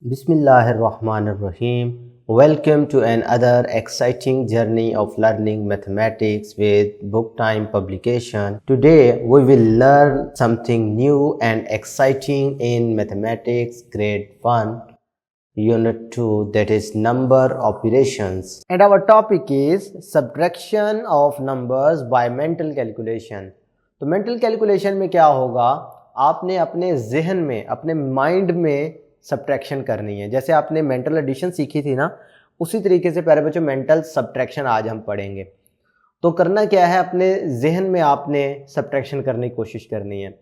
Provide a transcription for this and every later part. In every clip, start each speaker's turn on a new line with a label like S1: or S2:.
S1: Bismillahirrahmanirrahim. Welcome to another exciting journey of learning mathematics with Book Time publication. Today we will learn something new and exciting in mathematics grade 1 unit 2, that is number operations, and our topic is subtraction of numbers by mental calculation. तो mental calculation में क्या होगा, आपने अपने जहन में, अपने mind में सब्ट्रैक्शन करनी है। जैसे आपने मेंटल एडिशन सीखी थी ना, उसी तरीके से प्यारे बच्चों मेंटल सब्ट्रैक्शन आज हम पढ़ेंगे। तो करना क्या है, अपने जहन में आपने सब्ट्रैक्शन करने की कोशिश करनी है।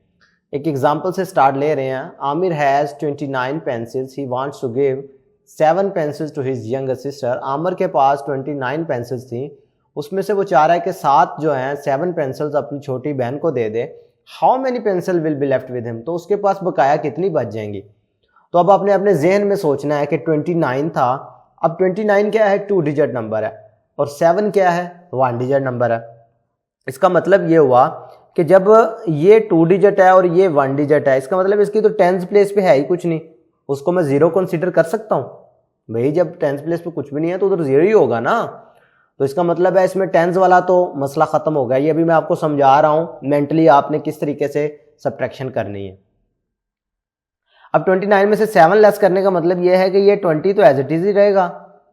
S1: एक एग्जांपल से स्टार्ट ले रहे हैं। Aamir has 29 pencils, he wants to give 7 pencils to his younger sister. Aamir के पास 29 पेंसिल्स थी, उसमें से वो चाह रहा है कि 7 जो हैं 7 पेंसिल्स अपनी छोटी बहन को दे दे। How many pencil will be left with him, तो उसके पास बकाया कितनी बच जाएंगी। तो अब आपने अपने जहन में सोचना है कि 29 था, अब 29 क्या है, 2 डिजिट नंबर है, और 7 क्या है, 1 डिजिट नंबर है। इसका मतलब ये हुआ कि जब ये 2 डिजिट है और ये 1 डिजिट है, इसका मतलब इसकी तो 10th प्लेस पे है ही कुछ नहीं, उसको मैं 0 कंसीडर कर सकता हूँ भाई। जब 10th प्लेस पे कुछ भी नहीं है तो उधर 0 ही होगा ना। तो इसका मतलब है इसमें 10th वाला तो मसला ख़त्म हो गया। ये अभी मैं आपको समझा रहा हूँ मेंटली आपने किस तरीके से सब्ट्रैक्शन करनी है। अब 29 में से 7 लेस करने का मतलब ये है कि ये 20 तो एज इट इज ही रहेगा,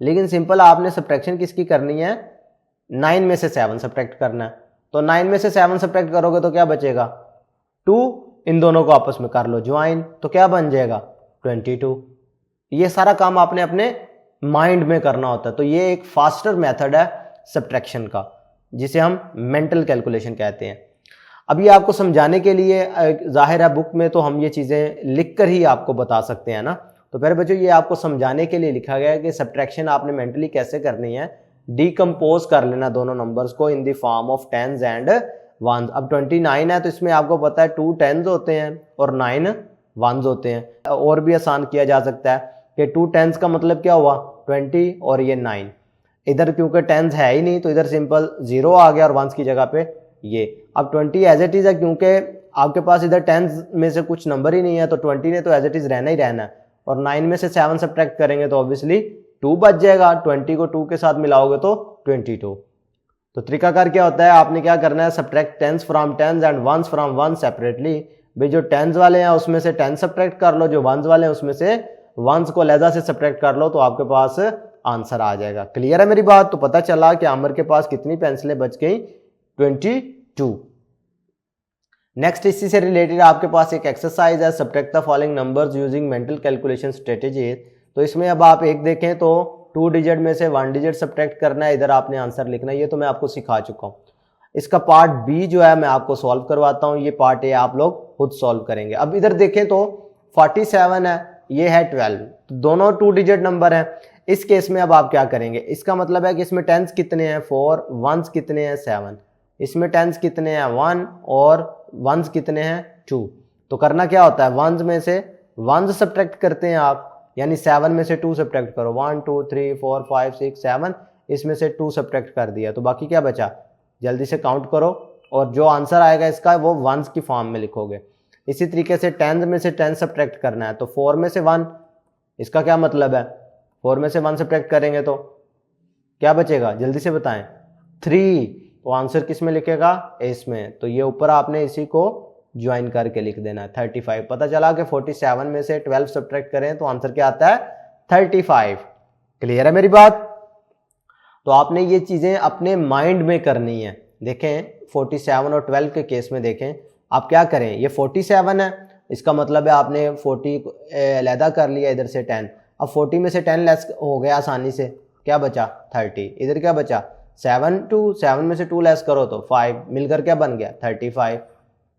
S1: लेकिन सिंपल आपने सब्ट्रैक्शन किसकी करनी है, 9 में से 7 सब्ट्रैक्ट करना है। तो 9 में से 7 सब्ट्रैक्ट करोगे तो क्या बचेगा, 2। इन दोनों को आपस में कर लो ज्वाइन, तो क्या बन जाएगा, 22। ये सारा काम आपने अपने माइंड में करना होता है। तो ये एक फास्टर मेथड है सब्ट्रैक्शन का, जिसे हम मेंटल कैलकुलेशन कहते हैं। अब ये आपको समझाने के लिए जाहिर है बुक में तो हम ये चीज़ें लिख कर ही आपको बता सकते हैं ना। तो फिर बच्चों ये आपको समझाने के लिए लिखा गया है कि सब्ट्रैक्शन आपने मेंटली कैसे करनी है। डिकम्पोज कर लेना दोनों नंबर्स को in the form of 10s and 1s। अब 29 है तो इसमें आपको पता है 2 10s होते हैं और 9 1s होते हैं। और भी आसान किया जा सकता है कि 2 10s का मतलब क्या हुआ, 20, और ये 9। इधर क्योंकि 10s है ही नहीं तो इधर सिंपल 0 आ गया और 1s की जगह पे ये। अब 20 एज इट इज है, क्योंकि आपके पास इधर 10 में से कुछ नंबर ही नहीं है तो 20 ने तो एज इट इज रहना ही रहना है। और 9 में से 7 सब्ट्रैक्ट करेंगे तो ऑब्वियसली 2 बच जाएगा। 20 को 2 के साथ मिलाओगे तो 22। तो तरीकाकार क्या होता है, आपने क्या करना है, subtract 10s from 10s and 1s from 1 separately. भाई जो 10s वाले हैं उसमें से 10 सब्ट्रैक्ट कर लो, जो 1s वाले हैं उसमें से 1s को लहजा से सब्ट्रैक्ट कर लो, तो आपके पास आंसर आ जाएगा। क्लियर है मेरी बात। तो पता चला कि आमिर के पास कितनी पेंसिलें बच गई, 22। नेक्स्ट इसी से रिलेटेड आपके पास एक एक्सरसाइज है, subtract the following numbers using mental calculation strategy. तो इसमें अब आप एक देखें तो 2 डिजिट में से 1 डिजिट सब्ट्रैक्ट करना है, इधर आपने आंसर लिखना है। ये तो मैं आपको सिखा चुका हूँ। इसका पार्ट बी जो है मैं आपको सॉल्व करवाता हूँ, ये पार्ट ए आप लोग खुद सॉल्व करेंगे। अब इधर देखें तो 47 है, ये है 12, तो दोनों 2 डिजिट नंबर हैं। इस केस में अब आप क्या करेंगे, इसका मतलब है कि इसमें 10s कितने हैं, 4, 1s कितने हैं, 7। इसमें 10s कितने हैं, 1, और 1s कितने हैं, 2। तो करना क्या होता है, 1s में से 1s सब्ट्रैक्ट करते हैं आप, यानी 7 में से 2 सब्ट्रैक्ट करो। 1 2 3 4 5 6 7, इसमें से 2 सब्ट्रैक्ट कर दिया, तो बाकी क्या बचा, जल्दी से काउंट करो, और जो आंसर आएगा इसका वो 1s की फॉर्म में लिखोगे। इसी तरीके से 10 में से 10 सब्ट्रैक्ट करना है, तो 4 में से 1, इसका क्या मतलब है, 4 में से 1 सब्ट्रैक्ट करेंगे तो क्या बचेगा, जल्दी से बताएं, 3। तो आंसर किस में लिखेगा, इसमें। तो ये ऊपर आपने इसी को ज्वाइन करके लिख देना है, 35। पता चला कि 47 में से 12 सब्ट्रैक्ट करें तो आंसर क्या आता है, 35। क्लियर है मेरी बात। तो आपने ये चीजें अपने माइंड में करनी है। देखें 47 और 12 के केस में देखें आप क्या करें, ये 47 है, इसका मतलब है आपने 40 अलहदा कर लिया, इधर से 10। अब 40 में से 10 लेस हो गया आसानी से, क्या बचा, 30। इधर क्या बचा, 7 में से 2 लेस करो तो 5, मिलकर क्या बन गया, 35।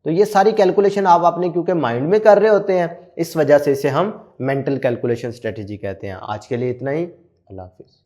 S1: तो ये सारी कैलकुलेशन आप अपने क्योंकि माइंड में कर रहे होते हैं, इस वजह से इसे हम मेंटल कैलकुलेशन स्ट्रेटेजी कहते हैं। आज के लिए इतना ही, अल्लाह हाफिज़।